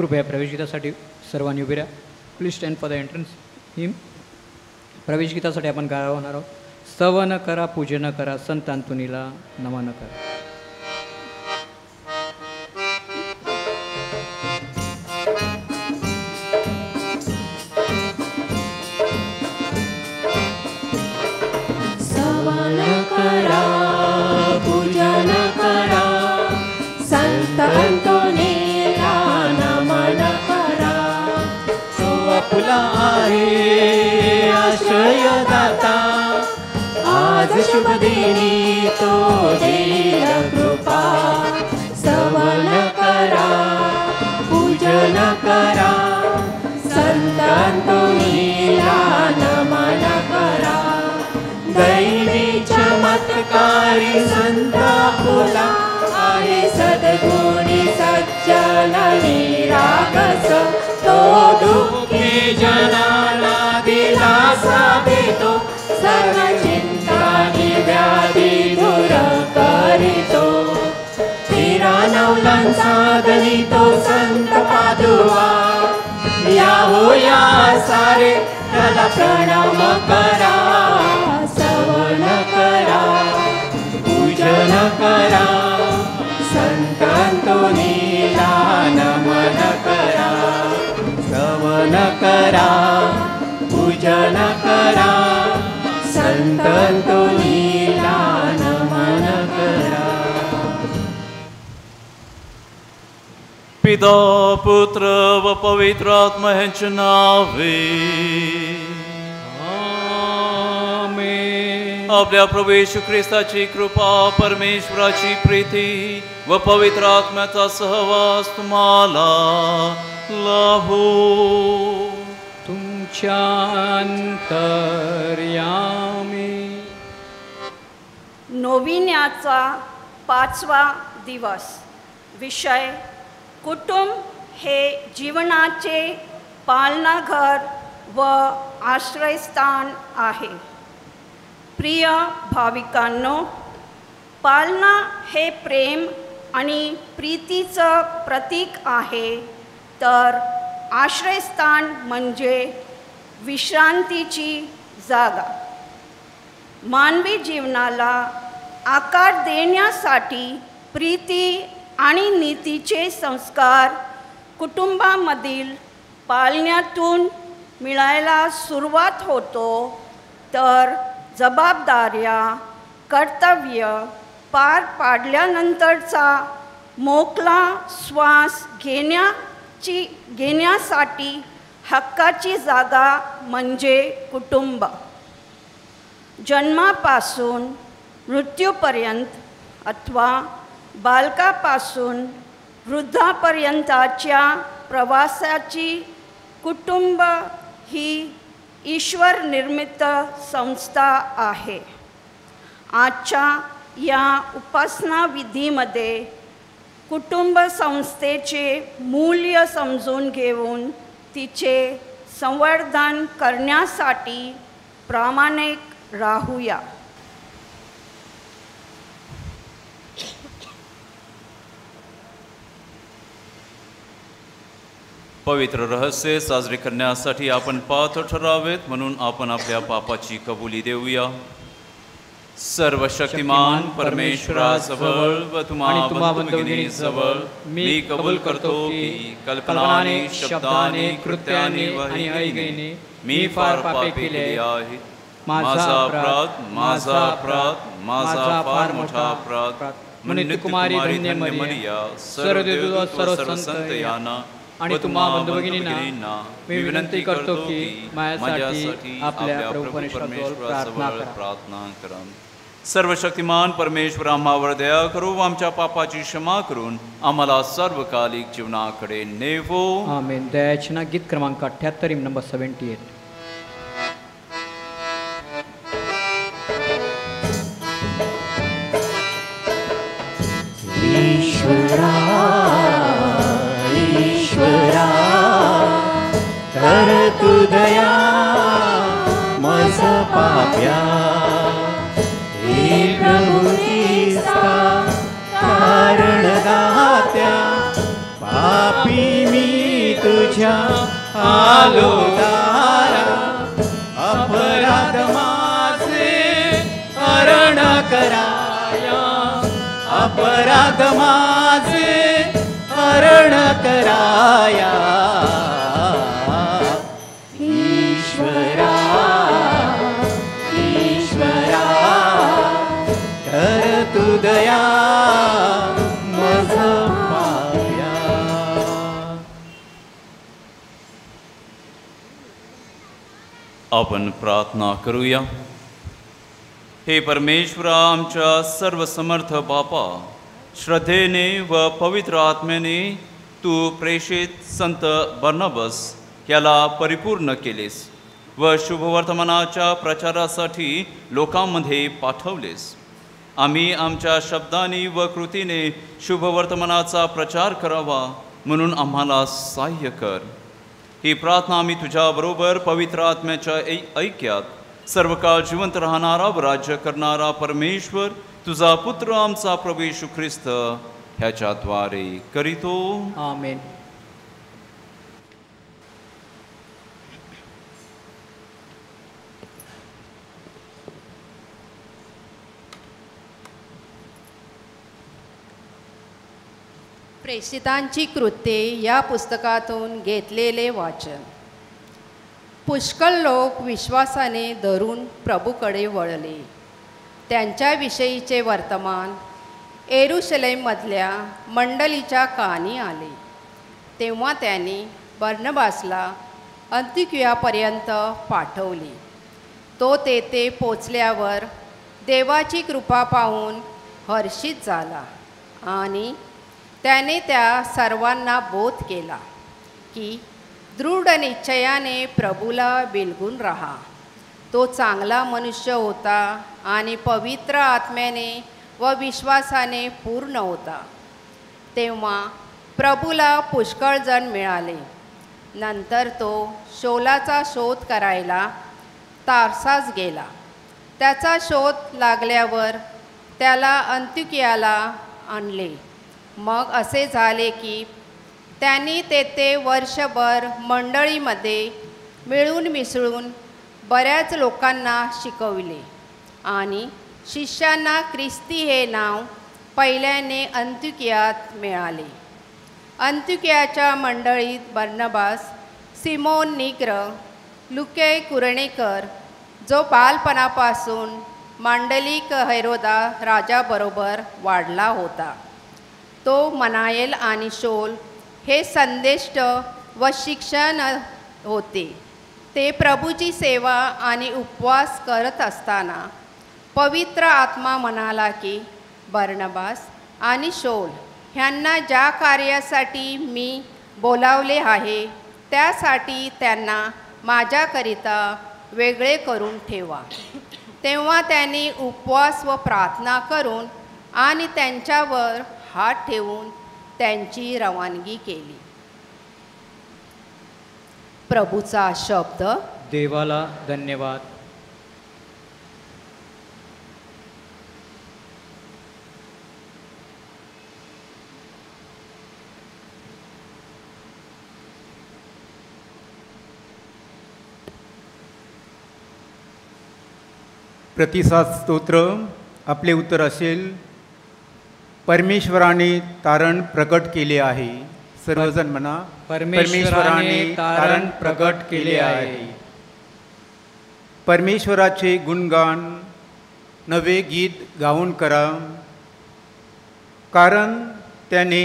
कृपया प्रवेशगीतासाठी सर्वांनी उभे राहा. Please stand for the entrance hymn. प्रवेशगीतासाठी आपण गाणार आहोत. स्तवन करा, पूजन करा, संत अंतोनीला नमन करा. करा, पूजन करा, संत अंतोनीला नमन करा. तो आपला आहे आश्रयदाता, आज शुभ दिनी तो देईल कृपा. स्तवन करा, पूजन करा, संत अंतोनीला नमन करा. दैवी चमत्कारी संत आपला आहे, सद्गुणी सज्जन निरागस. तो दुःखी जनाला दिलासा देतो, सर्व चिंता आणि व्याधी दूर करीतो. 93 साधनी तो संत पादुआ, या हो या सारे त्याला प्रणाम करा. स्तवन करा, पूजन करा, संत अंतोनीला नमन करा. स्तवन करा, पूजन करा, संत अंतोनीला नमन करा. पिता पुत्र व पवित्र आत्मा ह्यांच्या नावे आपल्या प्रभू येशू ख्रिस्ताची कृपा, परमेश्वराची प्रीती व पवित्र आत्म्याचा सहवास तुम्हाला लाभो. तुमच्या अंतर्यामी. नोविन्याचा 5वा दिवस. विषय: कुटुंब हे जीवनाचे पालनाघर व आश्रयस्थान आहे. प्रिय भाविकांनो, पालना हे प्रेम आणि प्रीतीचं प्रतीक आहे, तर आश्रयस्थान म्हणजे विश्रांतीची जागा. मानवी जीवनाला आकार देण्यासाठी प्रीती आणि नीतीचे संस्कार कुटुंबामधील पालण्यातून मिळायला सुरुवात होतो, तर जबाबदाऱ्या, कर्तव्य पार पाडल्यानंतरचा मोकळा श्वास घेण्यासाठी हक्काची जागा म्हणजे कुटुंब. जन्मापासून मृत्यूपर्यंत अथवा बालकापासून वृद्धापर्यंतच्या प्रवासाची कुटुंब ही ईश्वर निर्मित संस्था आहे. आजच्या या उपासना विधीमध्ये कुटुंब संस्थेचे मूल्य समजून घेऊन तिचे संवर्धन करण्यासाठी प्रामाणिक राहूया. पवित्र रहस्य साजरे करण्यासाठी आपण पात्र ठरावेत, म्हणून आपण आपल्या पापाची कबुली देऊया. सर्वशक्तिमान परमेश्वराजवळ व तुम्हा बंधुभगिनीजवळ मी कबूल करतो की कल्पनाने, शब्दाने, कृत्याने व ऐगीने मी फार पापे केले आहेत. माझा अपराध, माझा अपराध, माझा फार मोठा अपराध. म्हणून कुमारी धन्य मरिया, सर्व संत यांना आणि तुम्हा बंधुभगिनींना मी विनंती करतो की माझ्यासाठी आपल्या प्रभू परमेश्वराजवळ प्रार्थना करा. सर्वशक्तिमान परमेश्वर आम्हावर दया करू, आमच्या पापाची क्षमा करून आम्हाला सर्वकालिक जीवनाकडे नेवो. आमेन. दयाचना गीत क्रमांक 78 नंबर 78. ईश्वरा ईश्वरा कर तू दया मज पाप्या. हे प्रभुतीचा कारण दात्या पापी मी तुझ्या आलो दारा, अपराध माझे हरण कराया, अपराध माझे हरण कराया. ईश्वरा ईश्वरा कर तू दया मज पाव्या. आपण प्रार्थना करूया. हे परमेश्वरा, आमच्या सर्वसमर्थ बापा, श्रद्धेने व पवित्र आत्म्याने तू प्रेषित संत बर्नबास याला परिपूर्ण केलेस व शुभवर्तमानाच्या प्रचारासाठी लोकांमध्ये पाठवलेस. आम्ही आमच्या शब्दाने व कृतीने शुभवर्तमानाचा प्रचार करावा म्हणून आम्हाला सहाय्य कर. ही प्रार्थना आम्ही तुझ्याबरोबर पवित्र आत्म्याच्या ऐक्यात सर्व काळ जिवंत राहणारा व राज्य करणारा परमेश्वर तुझा पुत्र आमचा प्रभू येशू ख्रिस्त ह्याच्याद्वारे करीतो. आमेन. प्रेषितांची कृत्ये या पुस्तकातून घेतलेले वाचन. पुष्कळ लोक विश्वासाने धरून प्रभूकडे वळले. त्यांच्याविषयीचे वर्तमान येरुशलेममधल्या मंडळीच्या कानी आले. तेव्हा त्यांनी बर्नबासला अंतिकियापर्यंत पाठवले. तो तेथे पोचल्यावर देवाची कृपा पाहून हर्षित झाला आणि त्याने त्या सर्वांना बोध केला की दृढ निश्चयाने प्रभूला बिलगून राहा. तो चांगला मनुष्य होता आणि पवित्र आत्म्याने व विश्वासाने पूर्ण होता. तेव्हा प्रभूला पुष्कळ जण मिळाले. नंतर तो शौलाचा शोध करायला तार्सास गेला. त्याचा शोध लागल्यावर त्याला अंतिकियाला आणले. मग असे झाले की त्यांनी तेथे वर्षभर मंडळीमध्ये मिळून मिसळून बऱ्याच लोकांना शिकविले आणि शिष्यांना ख्रिस्ती हे नाव पहिल्याने अंतिकियात मिळाले. अंतिकियाच्या मंडळीत बर्नबास, सिमोन निग्र, लुके कुरणेकर, जो बालपणापासून मांडलिक हेरोदा राजाबरोबर वाढला होता, तो मनायेल आणि शौल हे संदेष्ट व शिक्षण होते. ते प्रभूची सेवा आणि उपवास करत असताना पवित्र आत्मा म्हणाला की बर्नबास आणि शौल ह्यांना ज्या कार्यासाठी मी बोलावले आहे त्यासाठी त्यांना माझ्याकरिता वेगळे करून ठेवा. तेव्हा त्यांनी उपवास व प्रार्थना करून आणि त्यांच्यावर हात ठेवून त्यांची रवानगी केली. प्रभूचा शब्द. देवाला धन्यवाद. प्रतिसाद स्तोत्र. आपले उत्तर असेल, परमेश्वराने तारण प्रकट केले आहे. सर्वजण म्हणा, परमेश्वराने तारण प्रकट केले आहे. परमेश्वराचे गुणगान नवे गीत गाऊन करा, कारण त्याने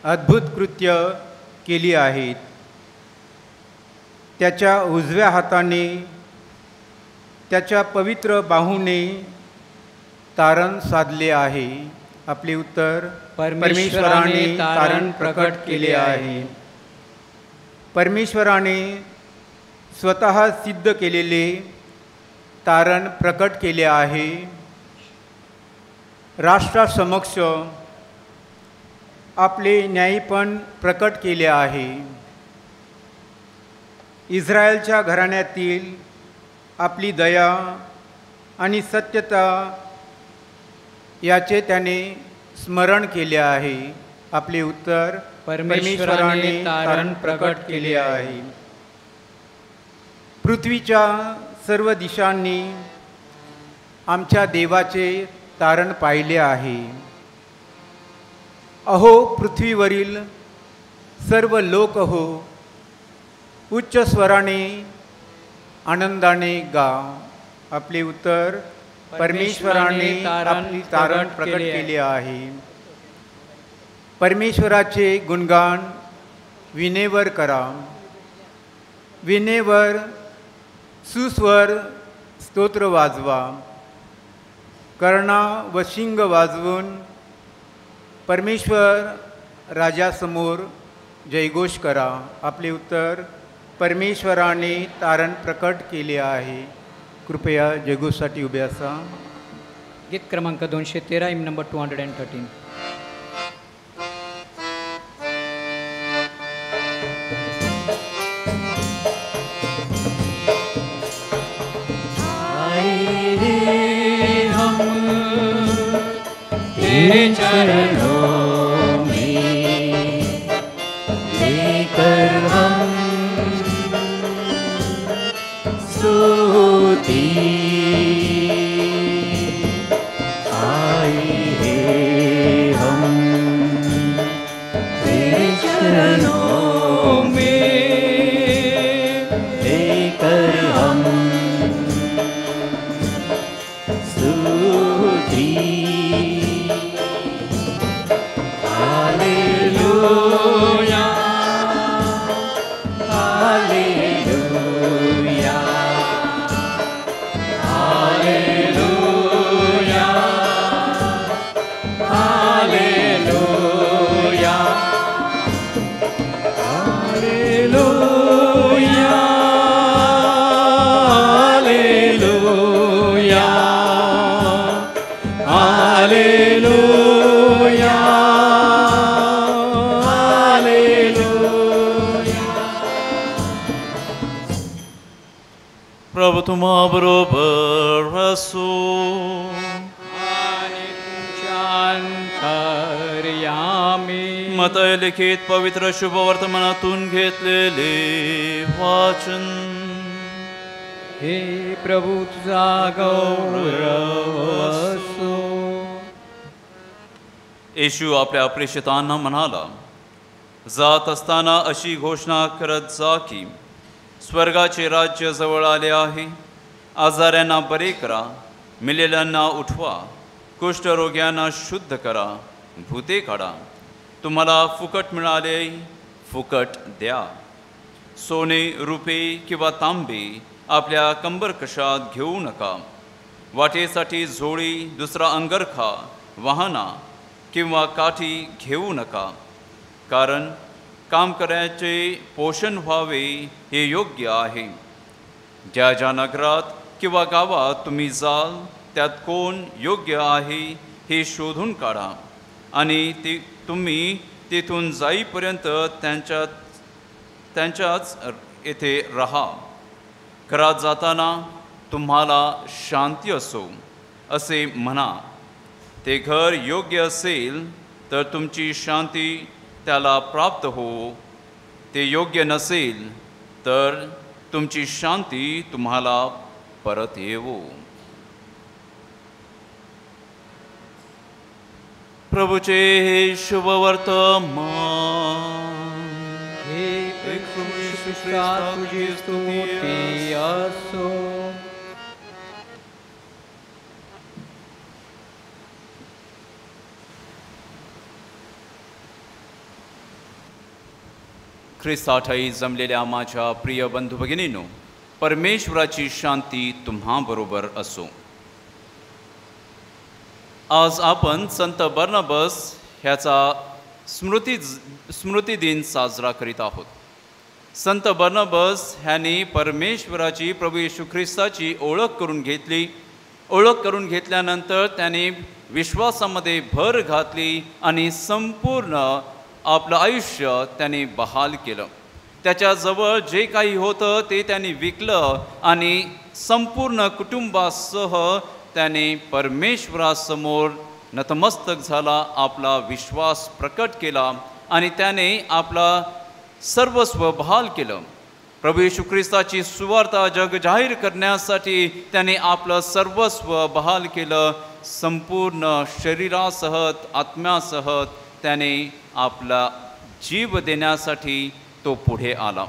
अद्भुत कृत्य केली आहेत. त्याच्या उजव्या हाताने, त्याच्या पवित्र बाहूने तारण साधले आहे. आपले उत्तर, परमेश्वराने तारण प्रकट केले आहे. परमेश्वराने स्वतः सिद्ध केलेले तारण प्रकट केले आहे. राष्ट्रासमक्ष आपले न्यायपण प्रकट केले आहे. इस्रायलच्या घराण्यातील आपली दया आणि सत्यता याचे त्याने स्मरण केले आहे. आपले उत्तर, परमेश्वराने तारण प्रकट केले आहे. पृथ्वीच्या सर्व दिशांनी आमच्या देवाचे तारण पाहिले आहे. अहो पृथ्वीवरील सर्व लोक हो, उच्च स्वराने आनंदाने गा. आपले उत्तर, परमेश्वराने आपले तारण प्रकट केले आहे. परमेश्वराचे गुणगान विनेवर करा. विनेवर सुस्वर स्तोत्र वाजवा. कर्णा व शिंग वाजवून परमेश्वर राजासमोर जयघोष करा. आपले उत्तर, परमेश्वराने तारण प्रकट केले आहे. कृपया जयघोषसाठी उभे असा. गीत क्रमांक 213, हिम नंबर 213. तेरे चरणों में लेकर हम स्तुति आए हैं हम तेरे चरणों में लेकर हम स्तुति. प्रभु तुम्हा बरोबर असो. आणि तुमच्या अंतर्यामी. मत्तई लिखित पवित्र शुभ वर्तमानातून घेतलेले वाचन. हे प्रभू तुझा गौरव असो. येशू आपल्या प्रेषितांना म्हणाला, जात असताना अशी घोषणा करत जा की स्वर्गाचे राज्य जवळ आले आहे. आजाऱ्यांना बरे करा, मेलेल्यांना उठवा, कुष्ठरोग्यांना शुद्ध करा, भूते काढा. तुम्हाला फुकट मिळाले, फुकट द्या. सोने, रुपे किंवा तांबे आपल्या कंबरकशात घेऊ नका. वाटेसाठी झोळी, दुसरा अंगरखा, वाहना किंवा काठी घेऊ नका. कारण काम करण्याचे पोषण व्हावे हे योग्य आहे. ज्या ज्या नगरात किंवा गावात तुम्ही जाल त्यात कोण योग्य आहे हे शोधून काढा आणि तुम्ही तेथून जाईपर्यंत त्यांच्याच येथे राहा. घरात जाताना तुम्हाला शांती असो असे म्हणा. ते घर योग्य असेल तर तुमची शांती त्याला प्राप्त हो. ते योग्य नसेल तर तुमची शांती तुम्हाला परत येवो. प्रभूचे हे शुभ वर्तमान. हे ख्रिस्ता तुझी स्तुती असो. ख्रिस्ताठाई जमलेल्या माझ्या प्रिय बंधू भगिनींनो, परमेश्वराची शांती तुम्हाबरोबर असो. आज आपण संत बर्नबास ह्याचा स्मृती दिन साजरा करीत आहोत. संत बर्नबास ह्यांनी परमेश्वराची, प्रभू येशू ख्रिस्ताची ओळख करून घेतली. ओळख करून घेतल्यानंतर त्याने विश्वासामध्ये भर घातली आणि संपूर्ण आपलं आयुष्य त्याने बहाल केलं. त्याच्याजवळ जे काही होतं ते त्याने विकलं आणि संपूर्ण कुटुंबासह त्याने परमेश्वरासमोर नतमस्तक झाला, आपला विश्वास प्रकट केला आणि त्याने आपला सर्वस्व बहाल केलं. प्रभू येशू ख्रिस्ताची सुवार्ता जग जाहीर करण्यासाठी त्याने आपलं सर्वस्व बहाल केलं. संपूर्ण शरीरासह आत्म्यासह त्याने आपला जीव देण्यासाठी तो पुढे आला.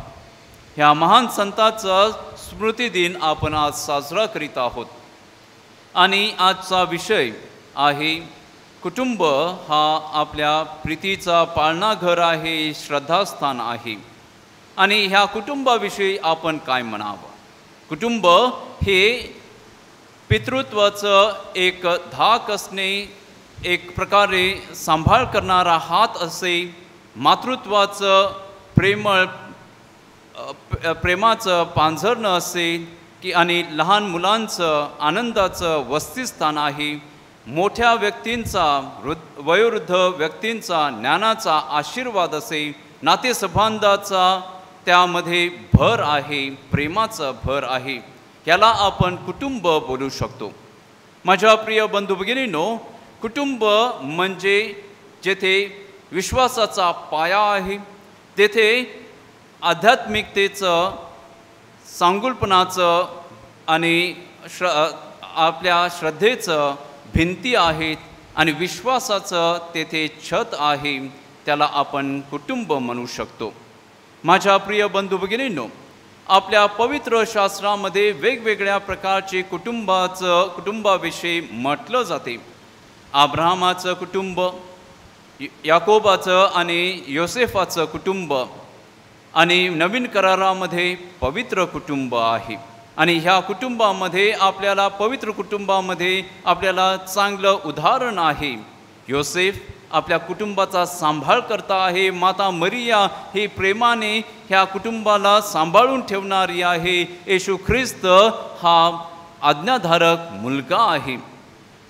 ह्या महान संताचा स्मृती दिन आपण आज साजरा करीत आहोत. आणि आजचा विषय आहे कुटुंब हा आपल्या प्रीतीचा पाळणाघर आहे, श्रद्धास्थान आहे. आणि ह्या कुटुंबाविषयी आपण काय म्हणावं? कुटुंब हे पितृत्वाचं एक धाक असणे, एक प्रकारे सांभाळ करणारा हात असे, मातृत्वाचं प्रेमाचं पांझरणं असेल की आणि लहान मुलांचं आनंदाचं वसतिस्थान आहे. मोठ्या व्यक्तींचा वयोवृद्ध व्यक्तींचा ज्ञानाचा आशीर्वाद असे, नातेसंबंधाचा त्यामध्ये भर आहे, प्रेमाचा भर आहे. याला आपण कुटुंब बोलू शकतो. माझ्या प्रिय बंधू भगिनींनो, कुटुंब म्हणजे जेथे विश्वासाचा पाया आहे, तेथे आध्यात्मिकतेचं, सांगुलपणाचं आणि आपल्या श्रद्धेचं भिंती आहेत आणि विश्वासाचं तेथे छत आहे. त्याला आपण कुटुंब म्हणू शकतो. माझ्या प्रिय बंधू भगिनींनो, आपल्या पवित्र शास्त्रामध्ये वेगवेगळ्या प्रकारचे कुटुंबाविषयी म्हटलं जाते. अब्राहमाचं कुटुंब, याकोबाचं आणि योसेफाचं कुटुंब, आणि नवीन करारामध्ये पवित्र कुटुंब आहे. आणि ह्या कुटुंबामध्ये आपल्याला, पवित्र कुटुंबामध्ये आपल्याला चांगलं उदाहरण आहे. योसेफ आपल्या कुटुंबाचा सांभाळ करता आहे. माता मरिया ही प्रेमाने ह्या कुटुंबाला सांभाळून ठेवणारी आहे. येशू ख्रिस्त हा आज्ञाधारक मुलगा आहे.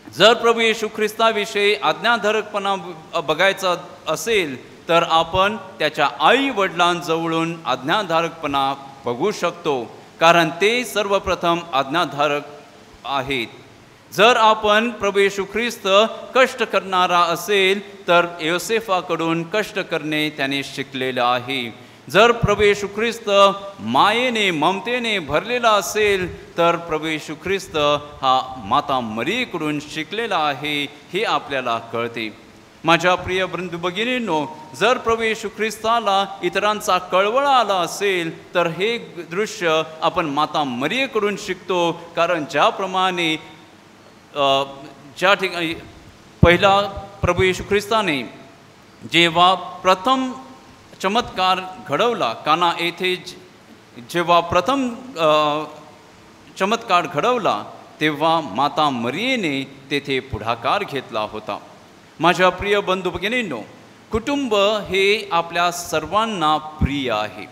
जर प्रभू येशू ख्रिस्ताविषयी आज्ञाधारकपणा बघायचा असेल तर आपण त्याच्या आई वडिलांजवळून आज्ञाधारकपणा बघू शकतो, कारण ते सर्वप्रथम आज्ञाधारक आहेत. जर आपण प्रभू येशू ख्रिस्त कष्ट करणारा असेल तर योसेफाकडून कष्ट करणे त्याने शिकलेलं आहे. जर प्रभू येशू ख्रिस्त मायेने, ममतेने भरलेला असेल तर प्रभू येशू ख्रिस्त हा माता मरियेकडून शिकलेला आहे, हे आपल्याला कळते. माझ्या प्रिय बंधू भगिनींनो, जर प्रभू येशू ख्रिस्ताला इतरांचा कळवळा आला असेल तर हे दृश्य आपण माता मरियेकडून शिकतो. कारण ज्याप्रमाणे ज्या ठिकाणी पहिला प्रभू येशू ख्रिस्ताने जेव्हा प्रथम चमत्कार घडवला, काना येथे जेव्हा प्रथम चमत्कार घडवला, तेव्हा माता मरियेने तेथे पुढाकार घेतला होता. माझ्या प्रिय बंधू भगिनींनो, कुटुंब हे आपल्या सर्वांना प्रिय आहे.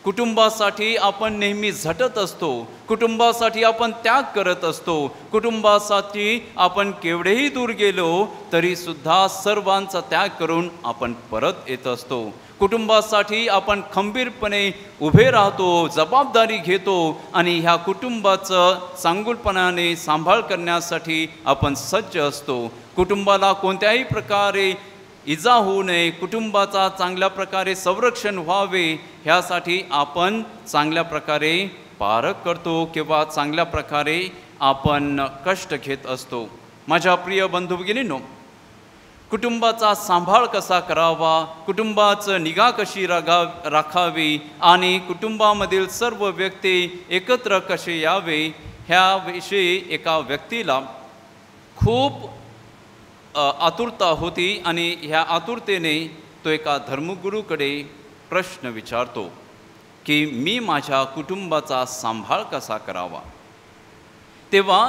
कुटुंबासाठी आपण नेहमी झटत असतो, कुटुंबासाठी आपण त्याग करत असतो. कुटुंबासाठी आपण केवढेही दूर गेलो तरीसुद्धा सर्वांचा त्याग करून आपण परत येत असतो. कुटुंबासाठी आपण खंबीरपणे उभे राहतो, जबाबदारी घेतो आणि ह्या कुटुंबाचं चांगुलपणाने सांभाळ करण्यासाठी आपण सज्ज असतो. कुटुंबाला कोणत्याही प्रकारे इजा होऊ नये, कुटुंबाचा चांगल्या प्रकारे संरक्षण व्हावे, ह्यासाठी आपण चांगल्या प्रकारे पारख करतो किंवा चांगल्या प्रकारे आपण कष्ट घेत असतो. माझ्या प्रिय बंधू भगिनींनो, कुटुंबाचा सांभाळ कसा करावा, कुटुंबाचं निगा कशी राखावी आणि कुटुंबामधील सर्व व्यक्ती एकत्र कसे यावे, ह्याविषयी एका व्यक्तीला खूप आतुरता होती. आणि ह्या आतुरतेने तो एका धर्मगुरूकडे प्रश्न विचारतो की मी माझ्या कुटुंबाचा सांभाळ कसा करावा. तेव्हा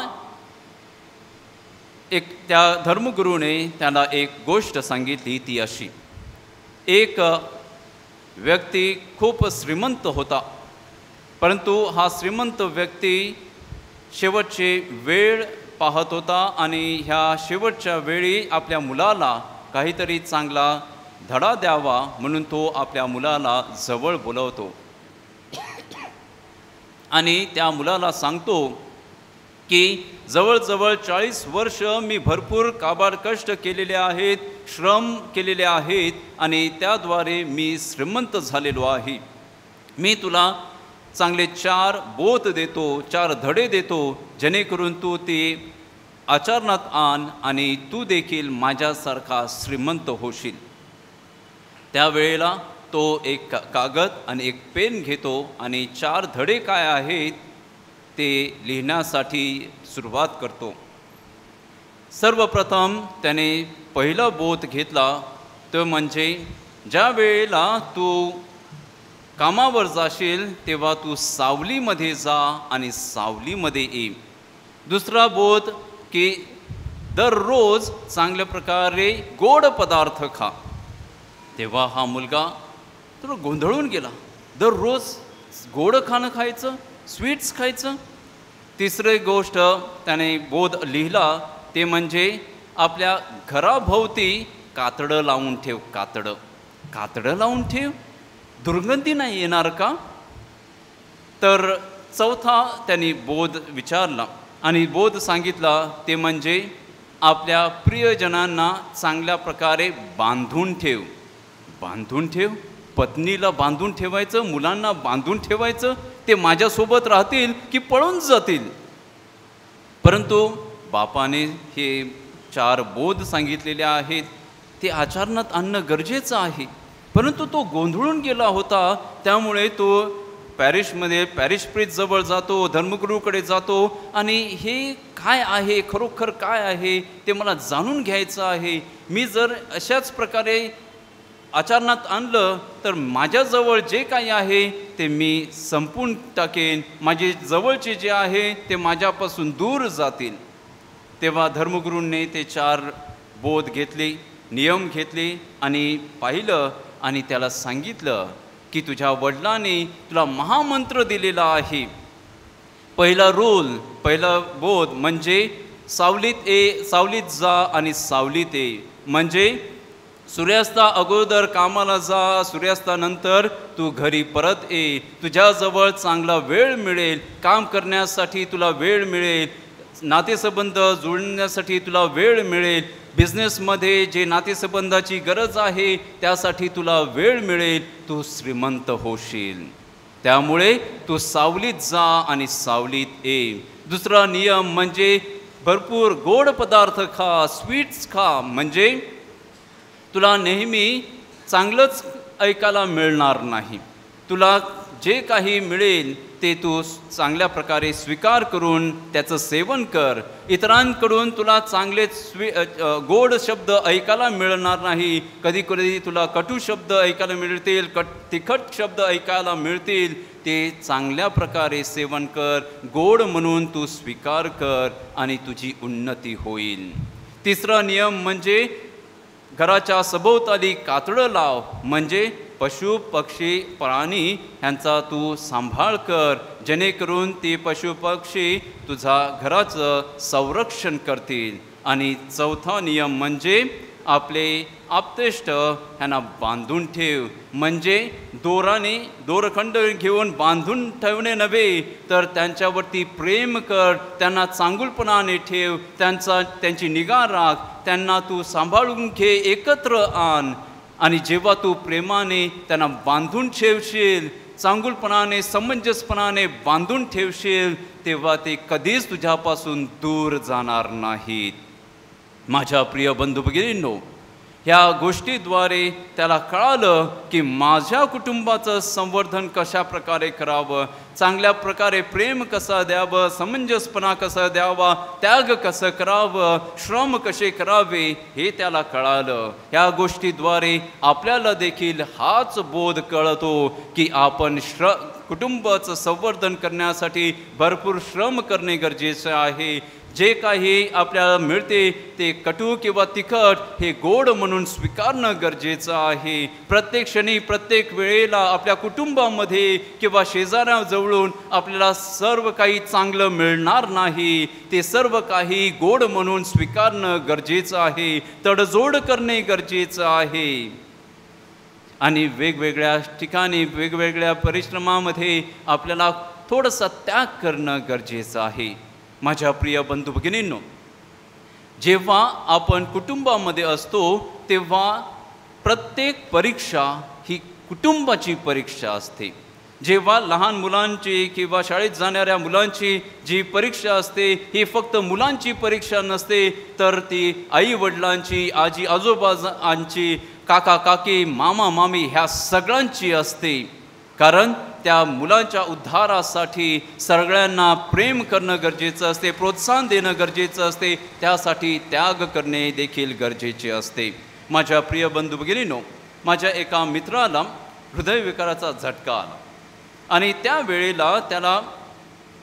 त्या धर्मगुरूने त्याला एक गोष्ट सांगितली, ती अशी. एक व्यक्ती खूप श्रीमंत होता, परंतु हा श्रीमंत व्यक्ती शेवटचे वेळ पाहत होता आणि ह्या शेवटच्या वेळी आपल्या मुलाला काहीतरी चांगला धडा द्यावा म्हणून तो आपल्या मुलाला जवळ बोलवतो आणि त्या मुलाला सांगतो की जवळजवळ 40 वर्ष मी भरपूर काबाड कष्ट केलेले आहेत, श्रम केलेले आहेत आणि त्याद्वारे मी श्रीमंत झालेलो आहे. मी तुला चांगले 4 बोध देतो, 4 धडे देतो, जेणेकरून तू ते आचरणात आण आणि तू देखील माझ्यासारखा श्रीमंत होशील. त्यावेळेला तो एक कागद आणि एक पेन घेतो आणि 4 धडे काय आहेत ते लिहिण्यासाठी सुरुवात करतो. सर्वप्रथम त्याने पहिला बोध घेतला तो म्हणजे ज्या वेळेला तू कामावर जाशील तेव्हा तू सावलीमध्ये जा आणि सावलीमध्ये ये. दुसरा बोध की दररोज चांगल्या प्रकारे गोड पदार्थ खा. तेव्हा हा मुलगा तो गोंधळून गेला. दररोज गोड खाणं खायचं, स्वीट्स खायचं. तिसरी गोष्ट त्याने बोध लिहिला ते म्हणजे आपल्या घराभोवती कातडं लावून ठेव. कातडं लावून ठेव, दुर्गंधी नाही येणार का? तर चौथा त्यांनी बोध विचारला आणि बोध सांगितला ते म्हणजे आपल्या प्रियजनांना चांगल्या प्रकारे बांधून ठेव. पत्नीला बांधून ठेवायचं, मुलांना बांधून ठेवायचं. ते माझ्यासोबत राहतील की पळून जातील. परंतु बापाने हे 4 बोध सांगितलेले आहेत ते आचरणात आणणं गरजेचं आहे. परंतु तो गोंधळून गेला होता. त्यामुळे तो पॅरिश प्रीस्ट जवळ जातो, धर्मगुरूकडे जातो आणि हे काय आहे, खरोखर काय आहे ते मला जाणून घ्यायचं आहे. मी जर अशाच प्रकारे आचरणात आणलं तर माझ्याजवळ जे काही आहे ते मी संपून टाकेन. माझे जवळचे जे आहे ते माझ्यापासून दूर जातील. तेव्हा धर्मगुरूंनी ते 4 बोध घेतले, नियम घेतले आणि पाहिलं आणि त्याला सांगितलं की तुझ्या वडिलांनी तुला महामंत्र दिलेला आहे. पहिला बोध म्हणजे सावलीत जा आणि सावलीत ये. म्हणजे सूर्यास्ता अगोदर कामाला जा, सूर्यास्तानंतर तू घरी परत ये. तुझ्याजवळ चांगला वेळ मिळेल, काम करण्यासाठी तुला वेळ मिळेल, नातेसंबंध जुळण्यासाठी तुला वेळ मिळेल, बिझनेसमध्ये जे नातेसंबंधाची गरज आहे त्यासाठी तुला वेळ मिळेल, तू श्रीमंत होशील. त्यामुळे तू सावलीत जा आणि सावलीत ये. दुसरा नियम म्हणजे भरपूर गोड पदार्थ खा, स्वीट्स खा. म्हणजे तुला नेहमी चांगलंच ऐकायला मिळणार नाही. तुला जे काही मिळेल ते तू चांगल्या प्रकारे स्वीकार करून त्याचं सेवन कर. इतरांकडून तुला चांगले गोड शब्द ऐकायला मिळणार नाही. कधी कधी तुला कटू शब्द ऐकायला मिळतील, तिखट शब्द ऐकायला मिळतील. ते चांगल्या प्रकारे सेवन कर, गोड म्हणून तू स्वीकार कर आणि तुझी उन्नती होईल. तिसरा नियम म्हणजे घराच्या सभोवताली कातडं लाव. म्हणजे पशु पक्षी प्राणी ह्यांचा तू सांभाळ कर, जेणेकरून ते पशु पक्षी तुझा घराचं संरक्षण करतील. आणि चौथा नियम म्हणजे आपले आप्तेष्ट ह्यांना बांधून ठेव. म्हणजे दोरखंड घेऊन बांधून ठेवणे नव्हे, तर त्यांच्यावरती प्रेम कर, त्यांना चांगुलपणाने ठेव, त्यांची निगा राख, त्यांना तू सांभाळून घे, एकत्र आण. आणि जेव्हा तू प्रेमाने त्यांना बांधून ठेवशील, चांगुलपणाने समंजसपणाने बांधून ठेवशील, तेव्हा ते कधीच तुझ्यापासून दूर जाणार नाहीत. माझ्या प्रिय बंधू भगिनींनो, ह्या गोष्टीद्वारे त्याला कळालं की माझ्या कुटुंबाचं संवर्धन कशा प्रकारे करावं, चांगल्या प्रकारे प्रेम कसं द्यावं, समंजसपणा कसा द्यावा, त्याग कसं करावं, श्रम कसे करावे हे त्याला कळालं. ह्या गोष्टीद्वारे आपल्याला देखील हाच बोध कळतो की आपण कुटुंबाचं संवर्धन करण्यासाठी भरपूर श्रम करणे गरजेचं आहे. जे काही आपल्याला मिळते ते कटू किंवा तिखट हे गोड म्हणून स्वीकारणं गरजेचं आहे. प्रत्येक क्षणी प्रत्येक वेळेला आपल्या कुटुंबामध्ये किंवा शेजाऱ्याजवळून आपल्याला सर्व काही चांगलं मिळणार नाही. ते सर्व काही गोड म्हणून स्वीकारणं गरजेचं आहे, तडजोड करणे गरजेचं आहे. आणि वेगवेगळ्या ठिकाणी वेगवेगळ्या परिश्रमामध्ये आपल्याला थोडासा त्याग करणं गरजेचं आहे. माझ्या प्रिय बंधू भगिनींनो, जेव्हा आपण कुटुंबामध्ये असतो तेव्हा प्रत्येक परीक्षा ही कुटुंबाची परीक्षा असते. जेव्हा लहान मुलांची किंवा शाळेत जाणाऱ्या मुलांची जी परीक्षा असते ही फक्त मुलांची परीक्षा नसते, तर ती आई वडिलांची, आजी आजोबांची, काका काकी, मामा मामी ह्या सगळ्यांची असते. कारण त्या मुलांच्या उद्धारासाठी सगळ्यांना प्रेम करणं गरजेचं असते, प्रोत्साहन देणं गरजेचं असते, त्यासाठी त्याग करणे देखील गरजेचे असते. माझ्या प्रिय बंधू भगिनींनो, माझ्या एका मित्राला हृदयविकाराचा झटका आला आणि त्यावेळेला त्याला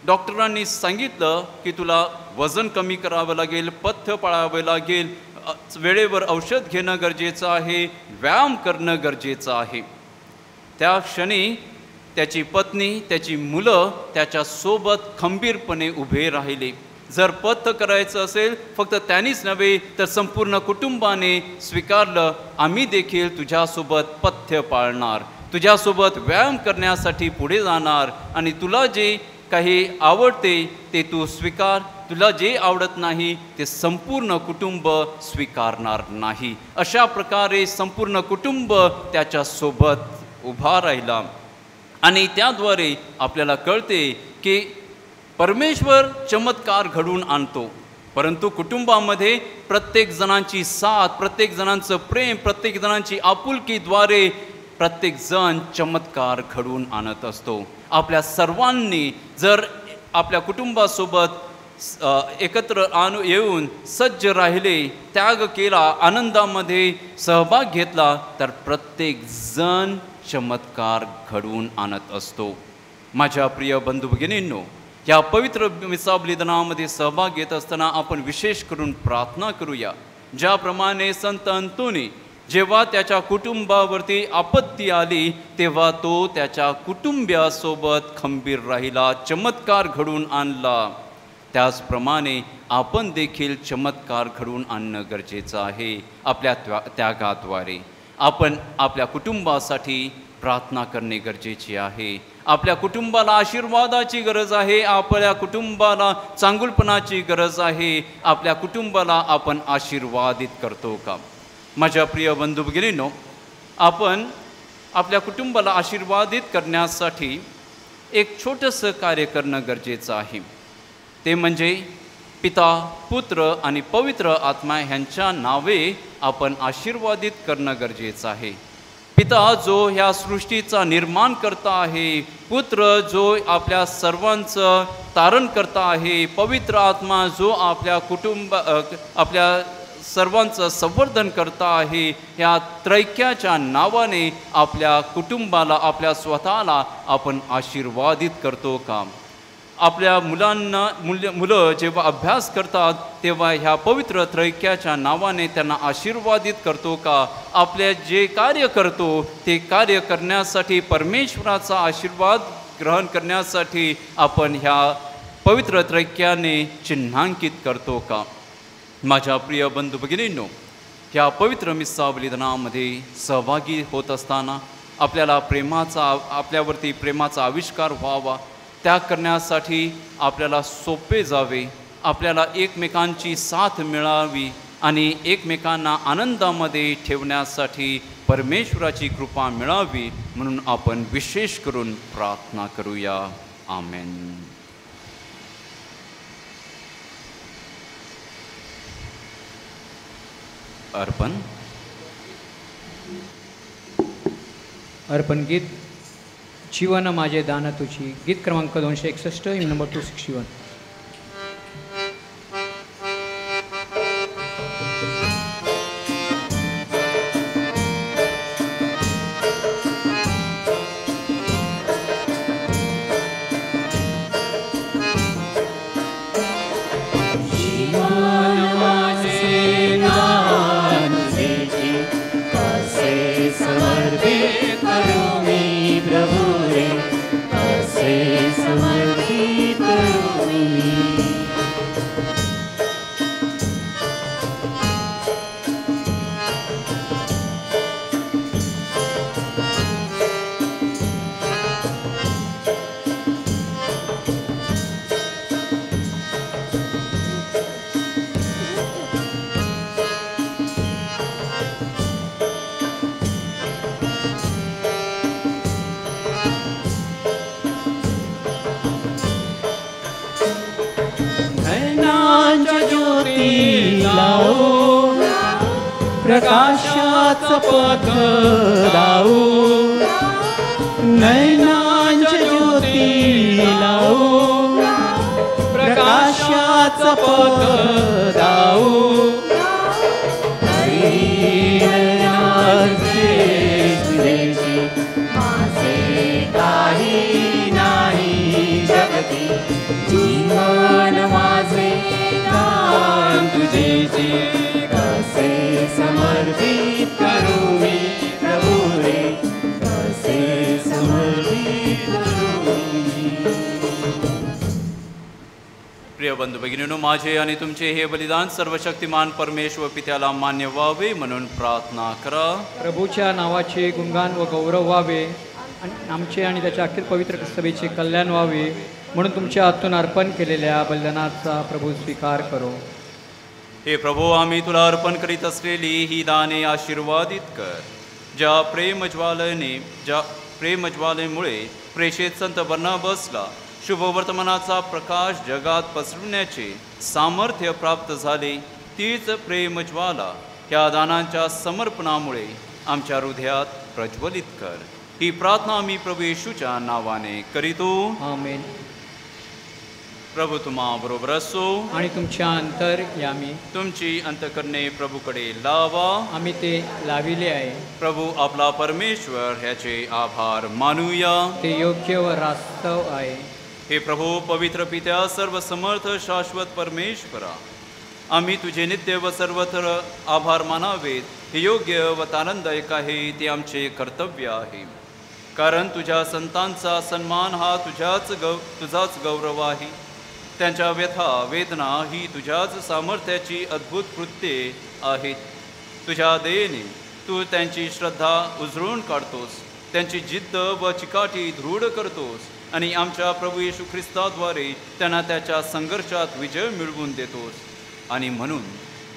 डॉक्टरांनी सांगितलं की तुला वजन कमी करावं लागेल, पथ्य पाळावं लागेल, वेळेवर औषध घेणं गरजेचं आहे, व्यायाम करणं गरजेचं आहे. त्या क्षणी त्याची पत्नी, त्याची मुलं त्याच्यासोबत खंबीरपणे उभे राहिले. जर पथ्य करायचं असेल फक्त त्यांनीच नव्हे तर संपूर्ण कुटुंबाने स्वीकारलं, आम्ही देखील तुझ्यासोबत पथ्य पाळणार, तुझ्यासोबत व्यायाम करण्यासाठी पुढे जाणार आणि तुला जे काही आवडते ते तू स्वीकार, तुला जे आवडत नाही ते संपूर्ण कुटुंब स्वीकारणार नाही. अशा प्रकारे संपूर्ण कुटुंब त्याच्यासोबत उभा राहिला आणि त्याद्वारे आपल्याला कळते की परमेश्वर चमत्कार घडवून आणतो, परंतु कुटुंबामध्ये प्रत्येक जणांची साथ, प्रत्येक जणांचं प्रेम, प्रत्येक जणांची आपुलकीद्वारे प्रत्येक जण चमत्कार घडवून आणत असतो. आपल्या सर्वांनी जर आपल्या कुटुंबासोबत एकत्र येऊन सज्ज राहिले, त्याग केला, आनंदामध्ये सहभाग घेतला तर प्रत्येक जण चमत्कार घडवून आणत असतो. माझ्या प्रिय बंधू भगिनींनो, या पवित्र मिसा बलिदानामध्ये सहभाग घेत असताना आपण विशेष करून प्रार्थना करूया. ज्याप्रमाणे संत अंतोनी जेव्हा त्याच्या कुटुंबावरती आपत्ती आली तेव्हा तो त्याच्या कुटुंबियासोबत खंबीर राहिला, चमत्कार घडवून आणला, त्याचप्रमाणे आपण देखील चमत्कार घडवून आणणं गरजेचं आहे. आपल्या त्यागाद्वारे आपण आपल्या कुटुंबासाठी प्रार्थना करणे गरजेचे आहे. आपल्या कुटुंबाला आशीर्वादाची गरज आहे, आपल्या कुटुंबाला चांगुलपणाची गरज आहे. आपल्या कुटुंबाला आपण आशीर्वादित करतो का? माझ्या प्रिय बंधू भगिनींनो, आपण आपल्या कुटुंबाला आशीर्वादित करण्यासाठी एक छोटंसं कार्य करणं गरजेचं आहे. ते म्हणजे पिता, पुत्र आणि पवित्र आत्मा ह्यांच्या नावे आपण आशीर्वादित करणं गरजेचं आहे. पिता जो ह्या सृष्टीचा निर्माण करता आहे, पुत्र जो आपल्या सर्वांचं तारण करता आहे, पवित्र आत्मा जो आपल्या सर्वांचं संवर्धन करता आहे, या त्रैक्याच्या नावाने आपल्या कुटुंबाला, आपल्या स्वतःला आपण आशीर्वादित करतो का? आपल्या मुलं जेव्हा अभ्यास करतात तेव्हा ह्या पवित्र त्रैक्याच्या नावाने त्यांना आशीर्वादित करतो का? आपले जे कार्य करतो ते कार्य करण्यासाठी, परमेश्वराचा आशीर्वाद ग्रहण करण्यासाठी आपण ह्या पवित्र त्रैक्याने चिन्हांकित करतो का? माझ्या प्रिय बंधू भगिनींनो, ह्या पवित्र मिसा बलिदानामध्ये सहभागी होत असताना आपल्यावरती प्रेमाचा आविष्कार व्हावा, त्याग करण्यासाठी आपल्याला सोपे जावे, आपल्याला एकमेकांची साथ मिळावी आणि एकमेकांना आनंदामध्ये ठेवण्यासाठी परमेश्वराची कृपा मिळावी म्हणून आपण विशेष करून प्रार्थना करूया. आमेन. अर्पण गीत जीवन माझे दान तुझी, गीत क्रमांक 261, हिम नंबर 261. समर्पित करू मी नैनांच्या ज्योती लावू, प्रकाशाचा पथ लावू, नैनांच्या ज्योती लावू, प्रकाशाचा पथ लावू. माझे काही नाही जगती, जीवन माझे दान तुझेचे, कसे समर्पित करू मी प्रभू रे, कसे समर्पित करू मी. प्रिय बंधू भगिनींनो, माझे आणि तुमचे हे बलिदान सर्वशक्तिमान परमेश्वर पित्याला मान्य व्हावे म्हणून प्रार्थना करा. प्रभूच्या नावाचे गुणगान व गौरव व्हावे आणि आमचे आणि त्याच्या अखिल पवित्र सभेचे कल्याण व्हावे म्हणून तुमच्या हातून अर्पण केलेल्या बलिदानाचा प्रभू स्वीकार करो. हे प्रभू, आम्ही तुला अर्पण करीत असलेली ही दाने आशीर्वादित कर. ज्या प्रेमज्वालेमुळे प्रेषित संत बर्नबासला शुभ वर्तमानाचा प्रकाश जगात पसरवण्याचे सामर्थ्य प्राप्त झाले, तीच प्रेमज्वाला ह्या दानांच्या समर्पणामुळे आमच्या हृदयात प्रज्वलित कर. ही प्रार्थना आम्ही प्रभू येशूच्या नावाने करीतो. आमेन. प्रभू तुम्हा बरोबर असो आणि तुमच्या अंतर्यामी तुमची अंतकरणे प्रभूकडे लावा. आम्ही ते लाविले आहे. प्रभू आपला परमेश्वर ह्याचे आभार मानूया. ते योग्य व वास्तव आहे. हे प्रभू, पवित्र पित्या, सर्व समर्थ शाश्वत परमेश्वरा, आम्ही तुझे नित्य व सर्वत्र आभार मानावेत हे योग्य व आनंददायक आहे. ते आमचे कर्तव्य आहे, कारण तुझ्या संतांचा सन्मान हा तुझाच गौरव आहे. त्यांच्या व्यथा वेदना ही तुझ्याच सामर्थ्याची अद्भुत कृत्ये आहेत. तुझ्या दयेने तू त्यांची श्रद्धा उजळून काढतोस, त्यांची जिद्द व चिकाटी दृढ करतोस आणि आमच्या प्रभू येशू ख्रिस्ताद्वारे त्यांना त्याच्या संघर्षात विजय मिळवून देतोस. आणि म्हणून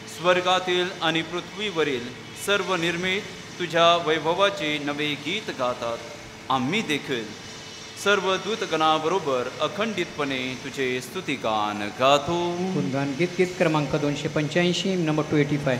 स्वर्गातील आणि पृथ्वीवरील सर्व निर्मित तुझ्या वैभवाचे नवे गीत गातात. आम्ही देखील सर्व दूतगणाबरोबर अखंडितपणे तुझे स्तुतिगान गातो. गुणगान गीत क्रमांक 285 नंबर 285.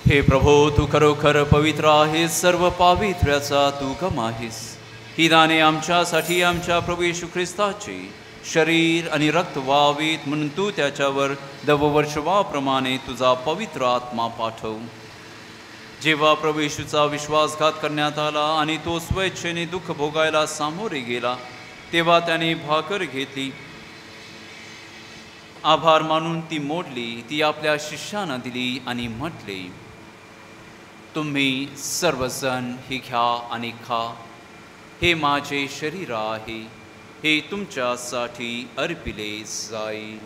हे प्रभो, तू खरोखर पवित्र आहेस, सर्व पावित्र्याचा तू गम आहेस. ही दाने आमच्यासाठी आमच्या प्रभू येशू ख्रिस्ताचे शरीर आणि रक्त व्हावीत म्हणून तू त्याच्यावर दववर्षवाप्रमाणे तुझा पवित्र आत्मा पाठव. जेव्हा प्रभू येशूचा विश्वासघात करण्यात आला आणि तो स्वेच्छेने दुःख भोगायला सामोरे गेला, तेव्हा त्याने भाकर घेतली, आभार मानून ती मोडली, ती आपल्या शिष्यांना दिली आणि म्हटले, तुम्ही सर्वजण ही घ्या आणि खा. हे माझे शरीर आहे, हे तुमच्यासाठी अर्पिले जाईल.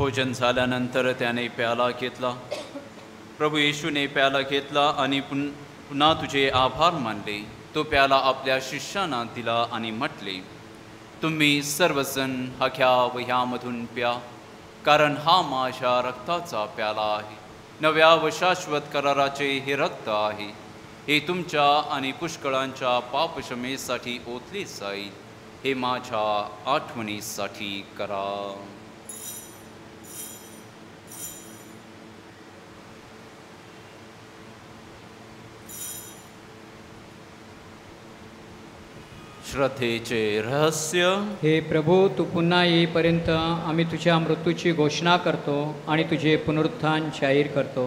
भोजन झाल्यानंतर त्याने प्याला घेतला. प्रभू येशूने प्याला घेतला आणि पुन्हा तुझे आभार मानले. तो प्याला आपल्या शिष्यांना दिला आणि म्हटले, तुम्ही सर्वजण हा घ्या व ह्यामधून प्या, कारण हा माझ्या रक्ताचा प्याला आहे, नव्या व शाश्वत कराराचे हे रक्त आहे. हे तुमच्या आणि पुष्कळांच्या पापक्षमेसाठी ओतले जाईल. हे माझ्या आठवणीसाठी करा. श्रद्धेचे रहस्य. हे प्रभू, तू पुन्हा येईपर्यंत आम्ही तुझ्या मृत्यूची घोषणा करतो आणि तुझे पुनरुत्थान जाहीर करतो.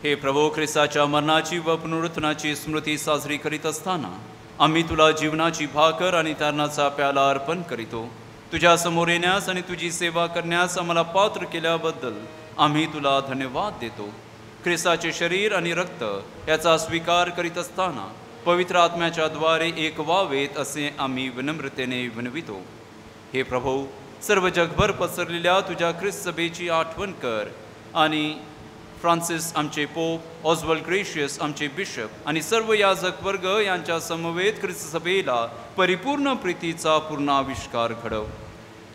हे प्रभू, ख्रिस्ताच्या मरणाची व पुनरुत्थानाची स्मृती साजरी करीत असताना आम्ही तुला जीवनाची भाकर आणि तारणाचा प्याला अर्पण करीतो. तुझ्या समोर येण्यास आणि तुझी सेवा करण्यास आम्हाला पात्र केल्याबद्दल आम्ही तुला धन्यवाद देतो. ख्रिस्ताचे शरीर आणि रक्त याचा स्वीकार करीत असताना पवित्र आत्म्याच्या द्वारे एक व्हावेत असे आम्ही विनम्रतेने विनवितो. हे प्रभू, सर्व जगभर पसरलेल्या तुझ्या ख्रिस्त सभेची आठवण कर आणि फ्रान्सिस आमचे पोप, ऑस्वल्ड ग्रेशियस आमचे बिशप आणि सर्व याजक वर्ग यांच्या समवेत ख्रिस्त सभेला परिपूर्ण प्रीतीचा पूर्ण आविष्कार घडव.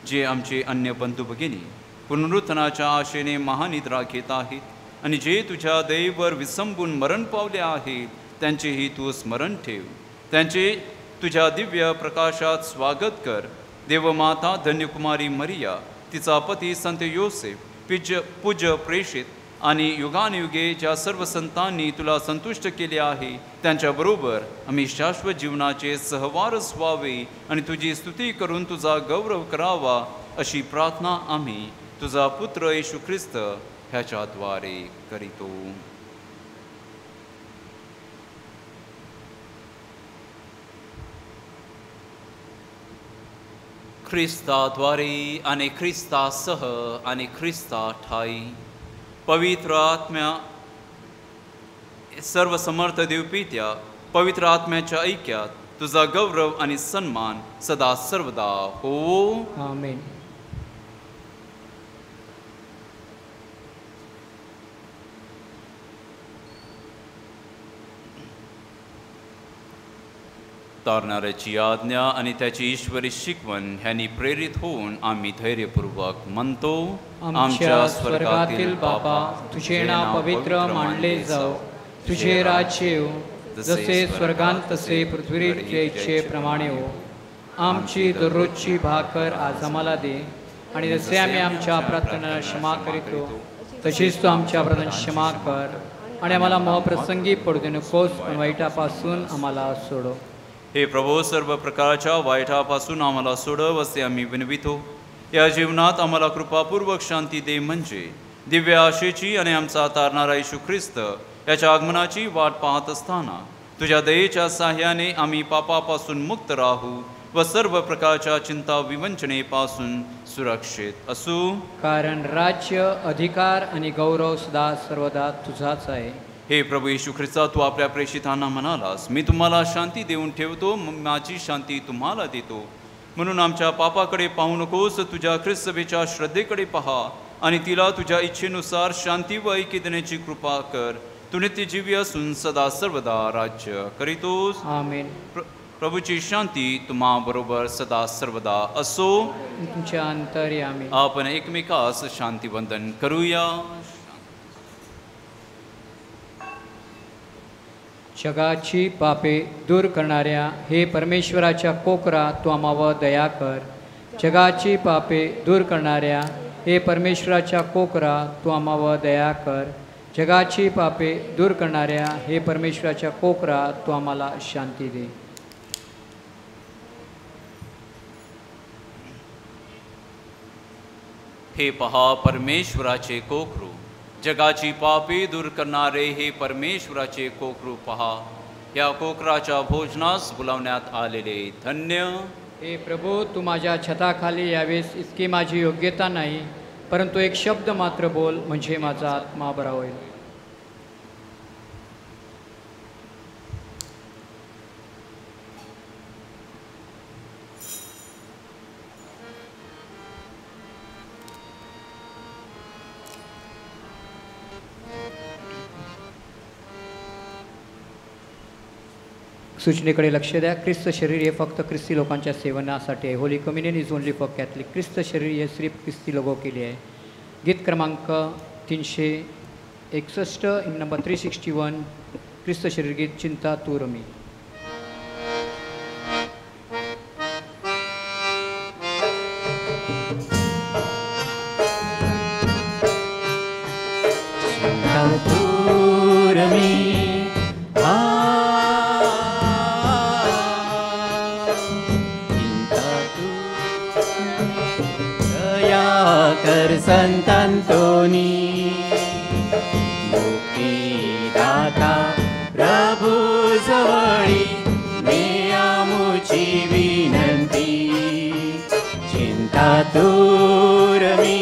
जे आमचे अन्य बंधू भगिनी पुनरुत्थानाच्या आशेने महानिद्रा घेत आहेत आणि जे तुझ्या दयेवर विसंबून मरण पावले आहेत, त्यांचेही तू स्मरण ठेव. त्यांचे तुझ्या दिव्य प्रकाशात स्वागत कर. देवमाता धन्यकुमारी मरिया, तिचा पती संत योसेफ, पूज्य प्रेषित आणि युगानुयुगे ज्या सर्व संतांनी तुला संतुष्ट केले आहे, त्यांच्याबरोबर आम्ही शाश्वत जीवनाचे सहवारस व्हावे आणि तुझी स्तुती करून तुझा गौरव करावा, अशी प्रार्थना आम्ही तुझा पुत्र येशू ख्रिस्त ह्याच्याद्वारे करीतो. ख्रिस्ताद्वारे आणि ख्रिस्तासह आणि ख्रिस्ता ठाई पवित्र आत्म्या सर्व समर्थ देवपित्या, पवित्र आत्म्याच्या ऐक्यात तुझा गौरव आणि सन्मान सदा सर्वदा हो. आमेन. तारणाऱ्याची आज्ञा आणि त्याची ईश्वरी शिकवण ह्यांनी प्रेरित होऊन आम्ही धैर्यपूर्वक म्हणतो, आमच्या स्वर्गातील बापा, तुझे नाव पवित्र मानले जाओ, तुझे राज्य येऊ, जसे स्वर्गात तसे पृथ्वीवरच्या इच्छेप्रमाणे हो. आमची दररोजची भाकर आज आम्हाला दे, आणि जसे आम्ही आमच्या अपराधांना क्षमा करीतो तशीच तू आमच्या अपराधांना क्षमा कर, आणि आम्हाला महप्रसंगी पडू दे नकोस, पण वाईटापासून आम्हाला सोडव. हे प्रभू, सर्व प्रकारच्या वाईटापासून आम्हाला सोडव असे आम्ही विनवितो. या जीवनात आम्हाला कृपापूर्वक शांती दे, म्हणजे दिव्य आशेची आणि आमचा तारणारा येशू ख्रिस्त याच्या आगमनाची वाट पाहत असताना तुझ्या दयेच्या साह्याने आम्ही पापापासून मुक्त राहू व सर्व प्रकारच्या चिंता विवंचनेपासून सुरक्षित असू. कारण राज्य, अधिकार आणि गौरव सदा सर्वदा तुझाच आहे. हे प्रभू येशू ख्रिस्ता, तू आपल्या प्रेषितांना म्हणालास, मी तुम्हाला शांती देऊन ठेवतो, माझी शांती तुम्हाला देतो. म्हणून आमच्या पापाकडे पाहू नकोस, तुझ्या ख्रिस्त सभेच्या श्रद्धेकडे पहा आणि तिला तुझ्या इच्छेनुसार शांती व ऐक्य देण्याची कृपा कर. तू नित्यजीवी असून सदा सर्वदा राज्य करीतोस. आमेन. प्रभूची शांती तुम्हा बरोबर सदा सर्वदा असो. तुमच्या अंतर्यामी. आपण एकमेकास शांतीवंदन करूया. जगाची पापे दूर करणाऱ्या हे परमेश्वराच्या कोकरा, तू आम्हावर दया कर. जगाची पापे दूर करणाऱ्या हे परमेश्वराच्या कोकरा, तू आम्हावर दया कर. जगाची पापे दूर करणाऱ्या हे परमेश्वराच्या कोकरा, तू आम्हाला शांती दे. हे पहा परमेश्वराचे कोकरू, जगाची पापे दूर करणारे हे परमेश्वराचे कोकरू पहा. या कोकराच्या भोजनास बोलावण्यात आलेले धन्य. हे प्रभू, तू माझ्या छताखाली यावेस इतकी माझी योग्यता नाही, परंतु एक शब्द मात्र बोल, म्हणजे माझा आत्मा बरा होईल. सूचनेकडे लक्ष द्या. ख्रिस्त शरीर हे फक्त ख्रिस्ती लोकांच्या सेवनासाठी आहे. Holy communion is only for Catholic. ख्रिस्त शरीर हे सिर्फ ख्रिस्ती लोगों के लिए आहे. गीत क्रमांक 361 इन नंबर 361 ख्रिस्त शरीर गीत चिंता तूर मी. संतांतोनी मुक्तिदाता प्रभू जवळी नेयामुची विनंती चिंता दूर मी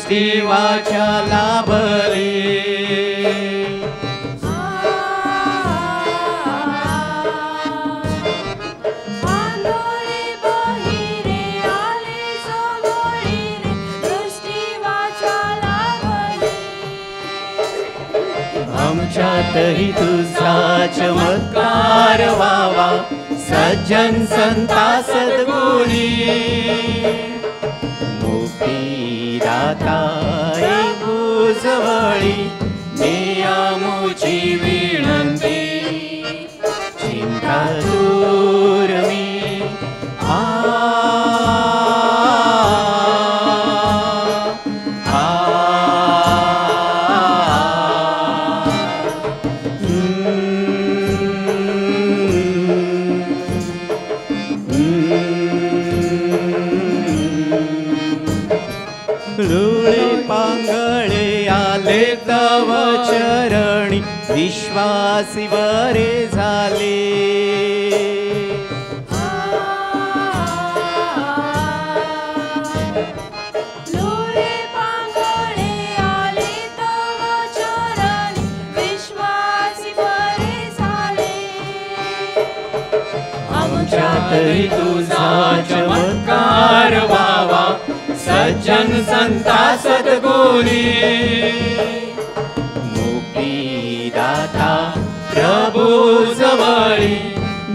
देवाच्या लाभले आमच्यातही तुझा चमत्कार व्हावा सज्जन संता सद्गुणी मुक्तिदाता जवळी नेयामुची विनंती चिंता दूर मी तव चरणी विश्वासी बरे झाले आमच्यातही तुझा चमत्कार व्हावा सज्जन संता सद्गुणी मुक्तिदाता प्रभू जवळी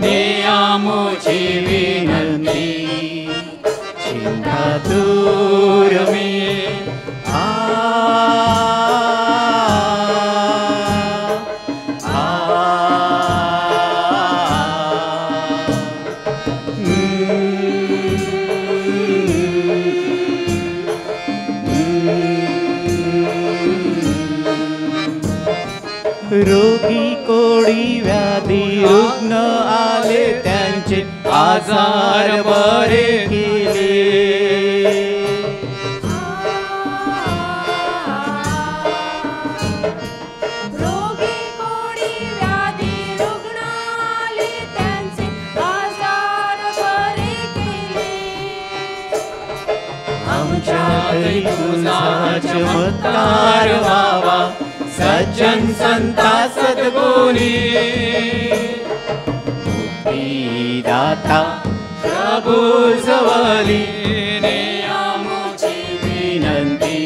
नेयामुची विनंती चिंता दूर मी रोगी कोडी व्याधी रुग्ण आले त्यांचे आजार बरे केले रोगी कोडी व्याधी रुग्ण आले त्यांचे आजार बरे केले आमच्यातही तुझा चमत्कार व्हावा सज्जन संता सद्गुणी मुक्तिदाता प्रभू जवळी नेयामुची विनंती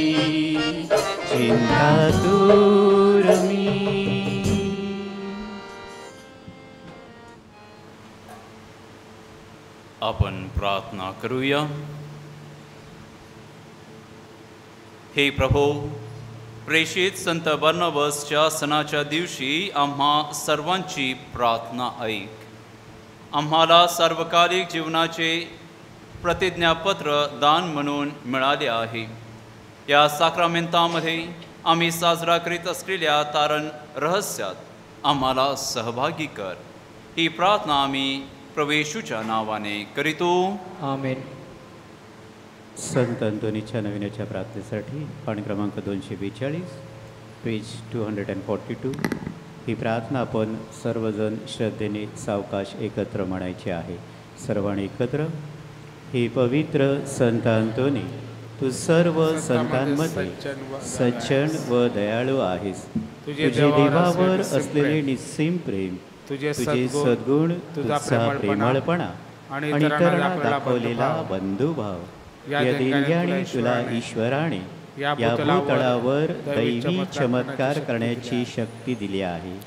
चिंता दूर मी. आपण प्रार्थना करूया. हे प्रभो, प्रेषित संत बर्नबासच्या सणाच्या दिवशी आम्हा सर्वांची प्रार्थना ऐक. आम्हाला सार्वकालिक जीवनाचे प्रतिज्ञापत्र दान म्हणून मिळाले आहे. या साक्रामेंतामध्ये आम्ही साजरा करीत असलेल्या तारण रहस्यात आम्हाला सहभागी कर. ही प्रार्थना आम्ही प्रवेशूच्या नावाने करीतो. आमेन. संत अंतोनीच्या नवीनाच्या प्रार्थनेसाठी पाणी क्रमांक 242 पेज 242. ही प्रार्थना आपण सर्वजण श्रद्धेने सावकाश एकत्र म्हणायची आहे. सर्वांनी एकत्र. हे पवित्र संत अंतोनी, तू सर्व संतांमध्ये सज्जन व दयाळू आहेस. तुझे देवावर असलेले निस्सीम प्रेम, तुझे सद्गुण, तुझा प्रेमळपणा आणि इतरांना दाखवलेला बंधुभाव या दिव्याने तुला ईश्वराने या भूतळावर दैवी चमत्कार करण्याची शक्ती दिली आहे.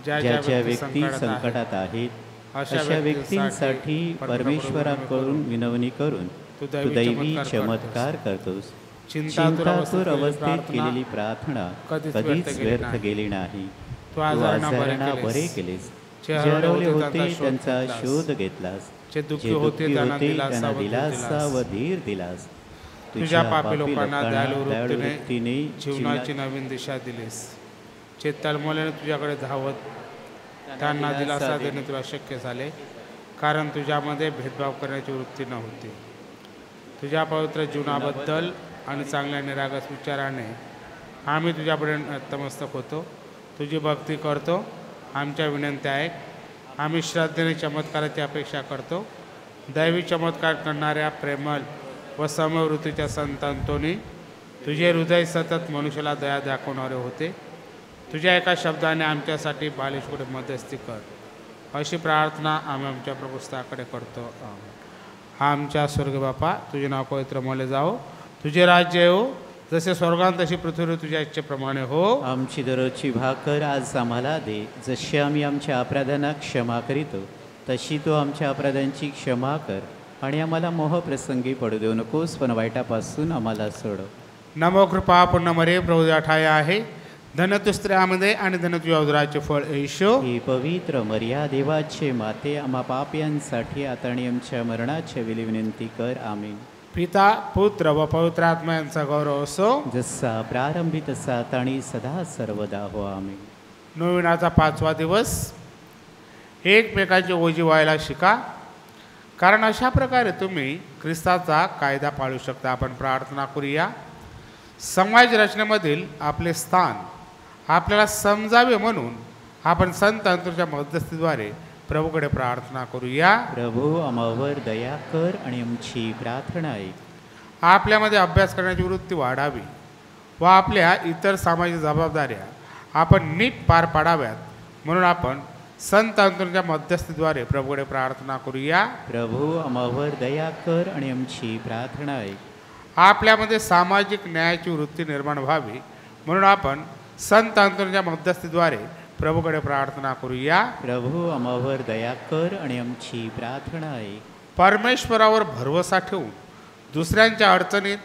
ज्या व्यक्ती संकटात आहेत अशा व्यक्तींसाठी परमेश्वराकडून विनवणी करून तू दैवी चमत्कार करतोस. चिंतातूर अवस्थेत केलेली प्रार्थना कधीच व्यर्थ गेली नाही. तू आजारांना बरे केलेस, जे हरवले होते त्यांचा शोध घेतलास, जे दुःखी होते त्यांना दिलासा व धीर दिलास. तुझ्या पापी लोकांना दयाळूवृत्तीने जीवनाची नवीन दिशा दिलीस. जे तळमळीने तुझ्याकडे धावत त्यांना दिलासा देणे तुला शक्य झाले, कारण तुझ्यामध्ये भेदभाव करण्याची वृत्ती नव्हती. तुझ्या पवित्र जीवनाबद्दल आणि चांगल्या निरागस विचाराने आम्ही तुझ्यापुढे नतमस्तक होतो. तुझी भक्ती करतो. आमच्या विनंती ऐक. आम्ही श्रद्धेने चमत्काराची अपेक्षा करतो. दैवी चमत्कार करणाऱ्या प्रेमळ व समवृत्तीच्या संतांतोनी तुझे हृदय सतत मनुष्याला दया दाखवणारे होते. तुझ्या एका शब्दाने आमच्यासाठी बालिशपुढे मध्यस्थी कर, अशी प्रार्थना आम्ही आमच्या प्रभुस्थाकडे करतो. आमच्या स्वर्ग बापा, तुझे नाव पवित्र मानले जाओ. तुझे राज्य येऊ. जसे स्वर्गात तशी पृथ्वीवर तुझ्या इच्छेप्रमाणे हो. आमची दररोजची भाकर आज आम्हाला दे. जशी आम्ही आमच्या अपराधांना क्षमा करीतो तशी तू आमच्या अपराधांची क्षमा कर. आणि आम्हाला मोहप्रसंगी पडू देऊ नकोस, पण वाईटापासून आम्हाला सोडव. नमो कृपा पूर्ण मरे, प्रभू ठाई आहे. धन तू स्त्रियांमध्ये आणि धन तुझ्या उदराचे फळ येशो. ही पवित्र मर्या देवाचे माते, आम्हा पाप्यांसाठी आता आणि आमच्या मरणाच्या वेळी विनंती कर. आमीन. पिता, पुत्र व पवित्र आत्मा यांचा गौरव असो, जसा प्रारंभी तसा आता आणि सदा सर्वदा हो. आमीन. नोविनाचा 5वा दिवस. एकमेकांची ओझी व्हायला शिका, कारण अशा प्रकारे तुम्ही ख्रिस्ताचा कायदा पाळू शकता. आपण प्रार्थना करूया. समाज रचनेमधील आपले स्थान आपल्याला समजावे म्हणून आपण संत अंतोनीच्या मध्यस्थीद्वारे प्रभूकडे प्रार्थना करूया. प्रभू, आम्हावर दया कर आणि आमची प्रार्थना ऐक. आपल्यामध्ये अभ्यास करण्याची वृत्ती वाढावी व आपल्या इतर सामाजिक जबाबदाऱ्या आपण नीट पार पाडाव्यात म्हणून आपण संत अंतोनीच्या मध्यस्थीद्वारे प्रभूकडे प्रार्थना करूया. प्रभू, आम्हावर दया कर आणि आमची प्रार्थना ऐक. आपल्यामध्ये सामाजिक न्यायाची वृत्ती निर्माण व्हावी म्हणून आपण संत अंतोनीच्या मध्यस्थीद्वारे प्रभूकडे प्रार्थना करूया. प्रभू, आम्हावर दया कर आणि आमची प्रार्थना ऐक. परमेश्वरावर भरवसा ठेवून दुसऱ्यांच्या अडचणीत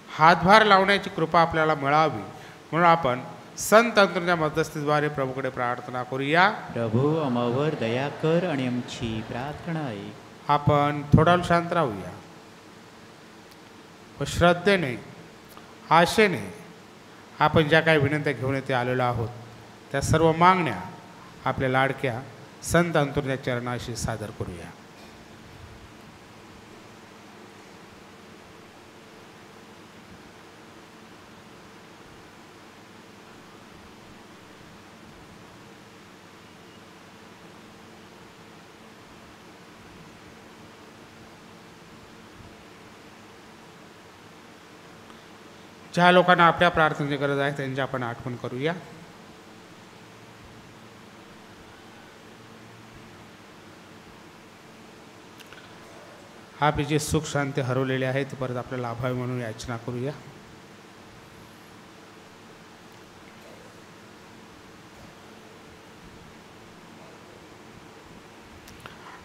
हातभार लावण्याची कृपा आपल्याला मिळावी म्हणून आपण संत अंतोनीच्या मध्यस्थीद्वारे प्रभूकडे प्रार्थना करूया. प्रभू, आम्हावर दया कर आणि आमची प्रार्थना ऐक. आपण थोडा शांत राहूया व श्रद्धेने, आशेने आपण ज्या काही विनंत्या घेऊन येथे आलेलो आहोत त्या सर्व मागण्या आपल्या लाडक्या संत अंतोनीच्या चरणाशी सादर करूया. ज्या लोकांना आपल्या प्रार्थनेची गरज आहे त्यांची आपण आठवण करूया. आपली जी सुख शांती हरवलेली आहे ती परत आपल्याला लाभावी म्हणून याचना करूया.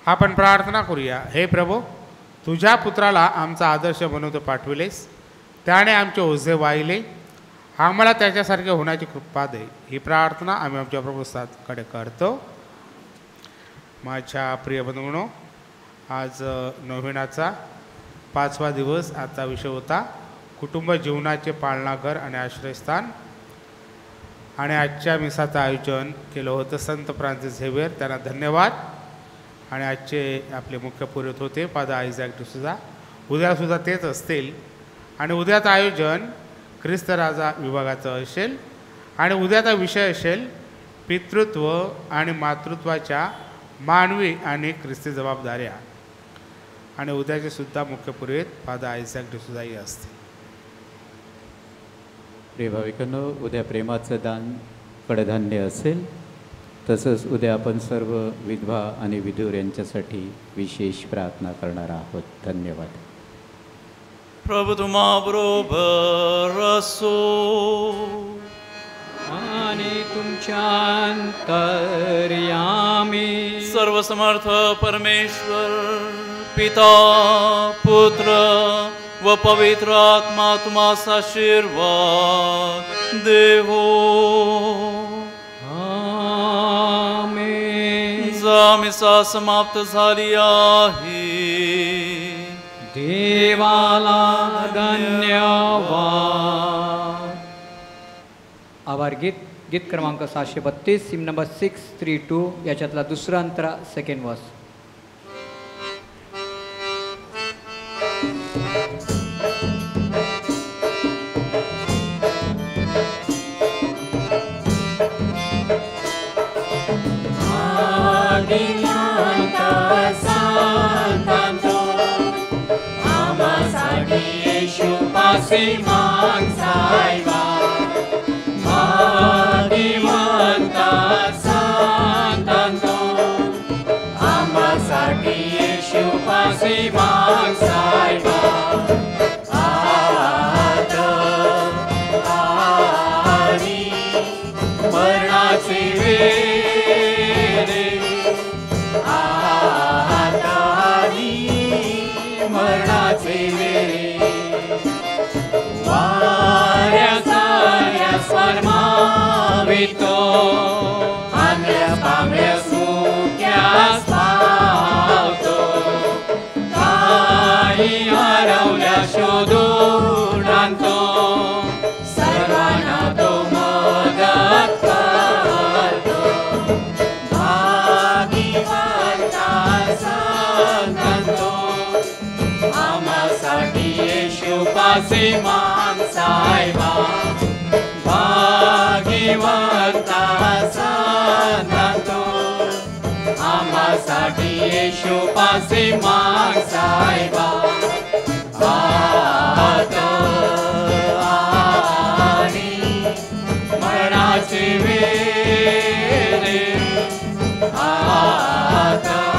आपण प्रार्थना करूया. हे प्रभू, तुझ्या पुत्राला आमचा आदर्श बनवतो पाठविलेस, त्याने आमचे ओझे वाहिले, आम्हाला त्याच्यासारखे होण्याची कृपा दे. ही प्रार्थना आम्ही आमच्या प्रभुस्थाकडे करतो. माझ्या प्रिय बंधूंनो, आज नोव्हेनाचा 5वा दिवस. आजचा विषय होता कुटुंब जीवनाचे पालनाघर आणि आश्रयस्थान. आणि आजच्या मिसाचं आयोजन केलं होतं संत फ्रान्सिस झेवियर, त्यांना धन्यवाद. आणि आजचे आपले मुख्य पुरोहित होते फादर आयझॅक डिसूजा. उद्यासुद्धा तेच असतील. आणि उद्याचं आयोजन ख्रिस्त राजा विभागाचं असेल. आणि उद्याचा विषय असेल पितृत्व आणि मातृत्वाच्या मानवी आणि ख्रिस्ती जबाबदाऱ्या. आणि उद्याचे सुद्धा मुख्य पुरोहित फादर आयझॅक डिसुजाही असतील. प्रिय भाविकांनो, उद्या प्रेमाचं दान कडधान्य असेल. तसंच उद्या आपण सर्व विधवा आणि विधूर यांच्यासाठी विशेष प्रार्थना करणार आहोत. धन्यवाद. प्रभू तुम्हा बरोबर असो आणि तुमच्या अंतर्यामी. सर्वसमर्थ परमेश्वर पिता पुत्र व पवित्र आत्मा तुम्हास आशीर्वाद देवो. आमेन. मिसा समाप्त झाली आहे. देवाला धन्यवाद. आभार गीत गीत क्रमांक 732 सिम नंबर 632 याच्यातला दुसरा अंतरा सेकंड वर्स. येशू पासे माग साहेबा. आता आली मरणाची वेळ. आता